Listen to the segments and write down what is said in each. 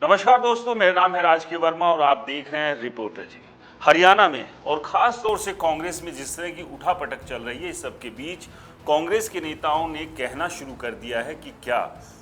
नमस्कार दोस्तों, मेरा नाम है राजकीय वर्मा और आप देख रहे हैं रिपोर्टर जी। हरियाणा में और खास तौर से कांग्रेस में जिस तरह की उठापटक चल रही है, इस सब के बीच कांग्रेस के नेताओं ने कहना शुरू कर दिया है कि क्या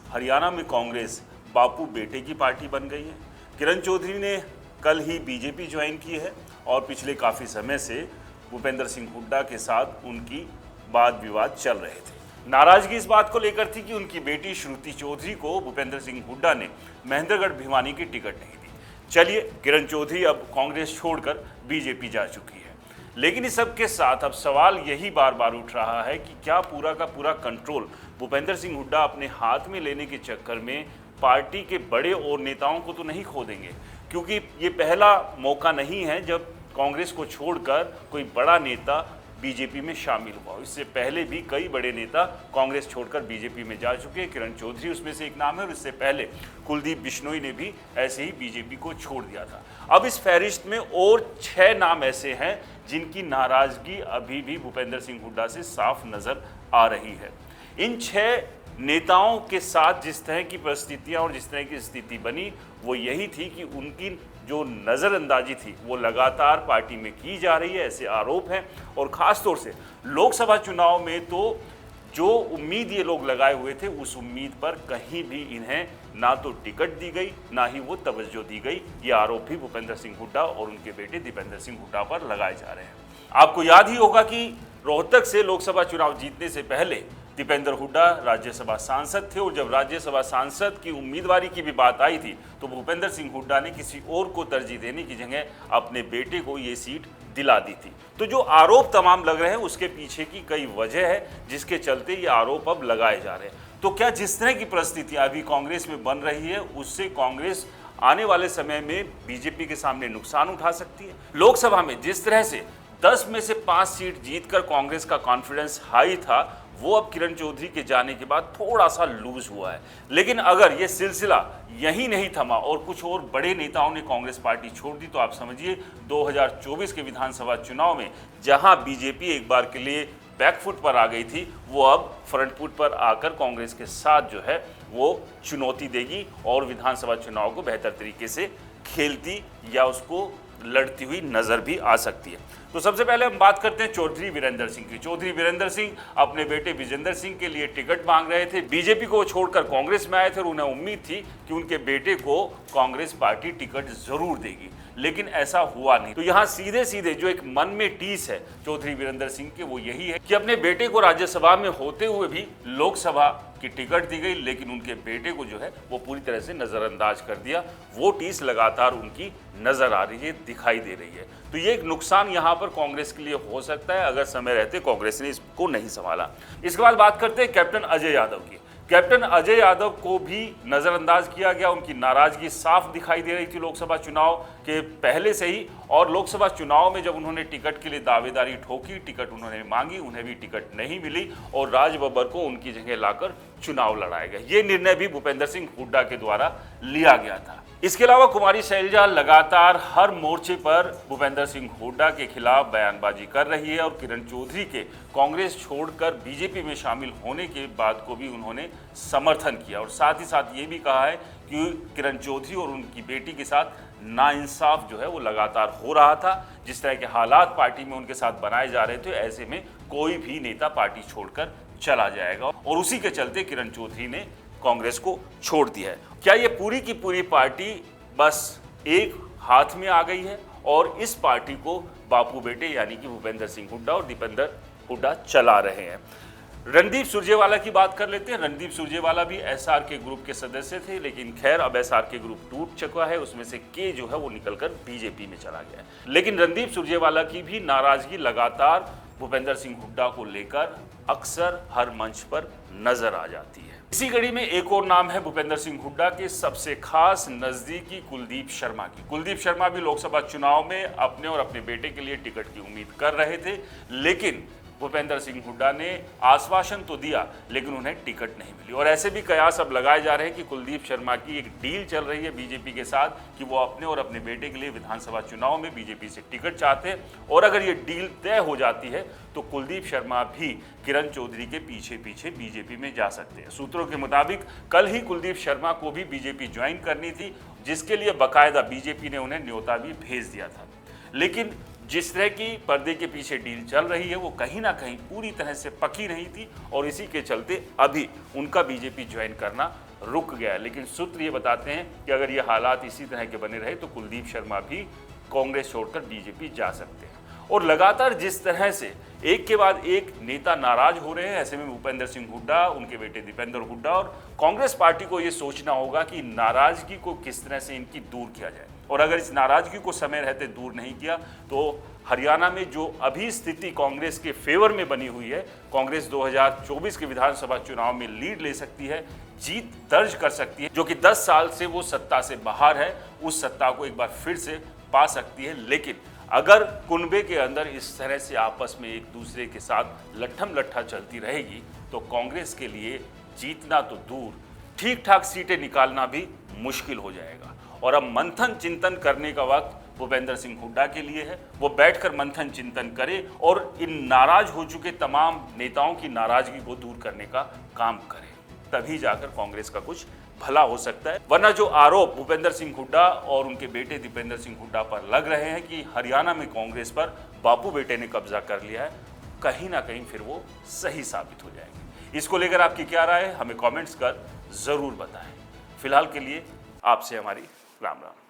हरियाणा में कांग्रेस बापू बेटे की पार्टी बन गई है। किरण चौधरी ने कल ही बीजेपी ज्वाइन की है और पिछले काफ़ी समय से भूपेंद्र सिंह हुड्डा के साथ उनकी वाद विवाद चल रहे थे। नाराजगी इस बात को लेकर थी कि उनकी बेटी श्रुति चौधरी को भूपेंद्र सिंह हुड्डा ने महेंद्रगढ़ भिवानी की टिकट नहीं दी। चलिए, किरण चौधरी अब कांग्रेस छोड़कर बीजेपी जा चुकी है, लेकिन इस सब के साथ अब सवाल यही बार बार उठ रहा है कि क्या पूरा का पूरा कंट्रोल भूपेंद्र सिंह हुड्डा अपने हाथ में लेने के चक्कर में पार्टी के बड़े और नेताओं को तो नहीं खो देंगे, क्योंकि ये पहला मौका नहीं है जब कांग्रेस को छोड़कर कोई बड़ा नेता बीजेपी में शामिल हुआ। इससे पहले भी कई बड़े नेता कांग्रेस छोड़कर बीजेपी में जा चुके हैं। किरण चौधरी उसमें से एक नाम है और इससे पहले कुलदीप बिश्नोई ने भी ऐसे ही बीजेपी को छोड़ दिया था। अब इस फहरिस्त में और 6 नाम ऐसे हैं जिनकी नाराजगी अभी भी भूपेंद्र सिंह हुड्डा से साफ नजर आ रही है। इन 6 नेताओं के साथ जिस तरह की परिस्थितियां और जिस तरह की स्थिति बनी, वो यही थी कि उनकी जो नज़रअंदाजी थी वो लगातार पार्टी में की जा रही है, ऐसे आरोप हैं। और ख़ास तौर से लोकसभा चुनाव में तो जो उम्मीद ये लोग लगाए हुए थे, उस उम्मीद पर कहीं भी इन्हें ना तो टिकट दी गई, ना ही वो तवज्जो दी गई। ये आरोप भी भूपेंद्र सिंह हुड्डा और उनके बेटे दीपेंद्र सिंह हुड्डा पर लगाए जा रहे हैं। आपको याद ही होगा कि रोहतक से लोकसभा चुनाव जीतने से पहले दीपेंद्र हुड्डा राज्यसभा सांसद थे और जब राज्यसभा सांसद की उम्मीदवारी की भी बात आई थी तो भूपेंद्र सिंह हुड्डा ने किसी और को तरजीह देने की जगह अपने बेटे को ये सीट दिला दी थी। तो जो आरोप तमाम लग रहे हैं उसके पीछे की कई वजह है जिसके चलते ये आरोप अब लगाए जा रहे हैं। तो क्या जिस तरह की परिस्थितियां अभी कांग्रेस में बन रही है उससे कांग्रेस आने वाले समय में बीजेपी के सामने नुकसान उठा सकती है? लोकसभा में जिस तरह से 10 में से 5 सीट जीतकर कांग्रेस का कॉन्फिडेंस हाई था, वो अब किरण चौधरी के जाने के बाद थोड़ा सा लूज हुआ है। लेकिन अगर ये सिलसिला यही नहीं थमा और कुछ और बड़े नेताओं ने कांग्रेस पार्टी छोड़ दी तो आप समझिए 2024 के विधानसभा चुनाव में जहां बीजेपी एक बार के लिए बैकफुट पर आ गई थी, वो अब फ्रंट फुट पर आकर कांग्रेस के साथ जो है वो चुनौती देगी और विधानसभा चुनाव को बेहतर तरीके से खेलती या उसको लड़ती हुई नजर भी आ सकती है। तो सबसे पहले हम बात करते हैं चौधरी वीरेंद्र सिंह की। चौधरी वीरेंद्र सिंह अपने बेटे विजेंद्र सिंह के लिए टिकट मांग रहे थे। बीजेपी को छोड़कर कांग्रेस में आए थे और उन्हें उम्मीद थी कि उनके बेटे को कांग्रेस पार्टी टिकट जरूर देगी, लेकिन ऐसा हुआ नहीं। तो यहाँ सीधे सीधे जो एक मन में टीस है चौधरी वीरेंद्र सिंह के, वो यही है कि अपने बेटे को राज्यसभा में होते हुए भी लोकसभा की टिकट दी गई, लेकिन उनके बेटे को जो है वो पूरी तरह से नज़रअंदाज कर दिया। वो टीस लगातार उनकी नज़र आ रही है, दिखाई दे रही है। तो ये एक नुकसान यहाँ पर कांग्रेस के लिए हो सकता है अगर समय रहते कांग्रेस ने इसको नहीं संभाला। इसके बाद बात करते हैं कैप्टन अजय यादव की। कैप्टन अजय यादव को भी नज़रअंदाज किया गया। उनकी नाराजगी साफ दिखाई दे रही थी लोकसभा चुनाव के पहले से ही, और लोकसभा चुनाव में जब उन्होंने टिकट के लिए दावेदारी ठोकी, टिकट उन्होंने मांगी, उन्हें भी टिकट नहीं मिली और राज बब्बर को उनकी जगह लाकर चुनाव लड़ाया गया। ये निर्णय भी भूपेंद्र सिंह हुड्डा के द्वारा लिया गया था। इसके अलावा कुमारी शैलजा लगातार हर मोर्चे पर भूपेंद्र सिंह हुड्डा के खिलाफ बयानबाजी कर रही है और किरण चौधरी के कांग्रेस छोड़कर बीजेपी में शामिल होने के बाद को भी उन्होंने समर्थन किया और साथ ही साथ ये भी कहा है कि किरण चौधरी और उनकी बेटी के साथ नाइंसाफ जो है वो लगातार हो रहा था। जिस तरह के हालात पार्टी में उनके साथ बनाए जा रहे थे, ऐसे में कोई भी नेता पार्टी छोड़कर चला जाएगा और उसी के चलते किरण चौधरी ने कांग्रेस को छोड़ दिया है। क्या ये पूरी की पूरी पार्टी बस एक हाथ में आ गई है और इस पार्टी को बापू बेटे यानी कि भूपेंद्र सिंह हुड्डा और दीपेंद्र हुड्डा चला रहे हैं? रणदीप सुरजेवाला की बात कर लेते हैं। रणदीप सुरजेवाला भी एसआर के ग्रुप के सदस्य थे, लेकिन खैर अब एसआर के ग्रुप टूट चुका है। उसमें से के जो है वो निकलकर बीजेपी में चला गया है। लेकिन रणदीप सुरजेवाला की भी नाराजगी लगातार भूपेंद्र सिंह हुड्डा को लेकर अक्सर हर मंच पर नजर आ जाती है। इसी कड़ी में एक और नाम है भूपेंद्र सिंह हुड्डा के सबसे खास नजदीकी कुलदीप शर्मा की। कुलदीप शर्मा भी लोकसभा चुनाव में अपने और अपने बेटे के लिए टिकट की उम्मीद कर रहे थे, लेकिन भूपेंद्र सिंह हुड्डा ने आश्वासन तो दिया लेकिन उन्हें टिकट नहीं मिली। और ऐसे भी कयास अब लगाए जा रहे हैं कि कुलदीप शर्मा की एक डील चल रही है बीजेपी के साथ कि वो अपने और अपने बेटे के लिए विधानसभा चुनाव में बीजेपी से टिकट चाहते हैं, और अगर ये डील तय हो जाती है तो कुलदीप शर्मा भी किरण चौधरी के पीछे पीछे बीजेपी में जा सकते हैं। सूत्रों के मुताबिक कल ही कुलदीप शर्मा को भी बीजेपी ज्वाइन करनी थी, जिसके लिए बाकायदा बीजेपी ने उन्हें न्योता भी भेज दिया था। लेकिन जिस तरह की पर्दे के पीछे डील चल रही है वो कहीं ना कहीं पूरी तरह से पकी नहीं थी और इसी के चलते अभी उनका बीजेपी ज्वाइन करना रुक गया। लेकिन सूत्र ये बताते हैं कि अगर ये हालात इसी तरह के बने रहे तो कुलदीप शर्मा भी कांग्रेस छोड़कर बीजेपी जा सकते हैं। और लगातार जिस तरह से एक के बाद एक नेता नाराज हो रहे हैं, ऐसे में भूपेंद्र सिंह हुड्डा, उनके बेटे दीपेंद्र हुड्डा और कांग्रेस पार्टी को ये सोचना होगा कि नाराजगी को किस तरह से इनकी दूर किया जाए। और अगर इस नाराजगी को समय रहते दूर नहीं किया तो हरियाणा में जो अभी स्थिति कांग्रेस के फेवर में बनी हुई है, कांग्रेस 2024 के विधानसभा चुनाव में लीड ले सकती है, जीत दर्ज कर सकती है, जो कि 10 साल से वो सत्ता से बाहर है, उस सत्ता को एक बार फिर से पा सकती है। लेकिन अगर कुनबे के अंदर इस तरह से आपस में एक दूसरे के साथ लट्ठम लट्ठा चलती रहेगी तो कांग्रेस के लिए जीतना तो दूर, ठीक ठाक सीटें निकालना भी मुश्किल हो जाएगा। और अब मंथन चिंतन करने का वक्त भूपेंद्र सिंह हुड्डा के लिए है। वो बैठकर मंथन चिंतन करे और इन नाराज हो चुके तमाम नेताओं की नाराजगी को दूर करने का काम करे, तभी जाकर कांग्रेस का कुछ भला हो सकता है। वरना जो आरोप भूपेंद्र सिंह हुड्डा और उनके बेटे दीपेंद्र सिंह हुड्डा पर लग रहे हैं कि हरियाणा में कांग्रेस पर बापू बेटे ने कब्जा कर लिया है, कहीं ना कहीं फिर वो सही साबित हो जाएंगे। इसको लेकर आपकी क्या राय है, हमें कमेंट्स कर जरूर बताएं। फिलहाल के लिए आपसे हमारी राम राम।